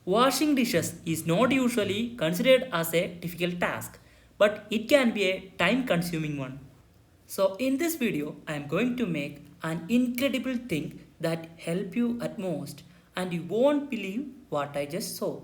Washing dishes is not usually considered as a difficult task, but it can be a time consuming one. So in this video, I am going to make an incredible thing that help you at most and you won't believe what I just saw.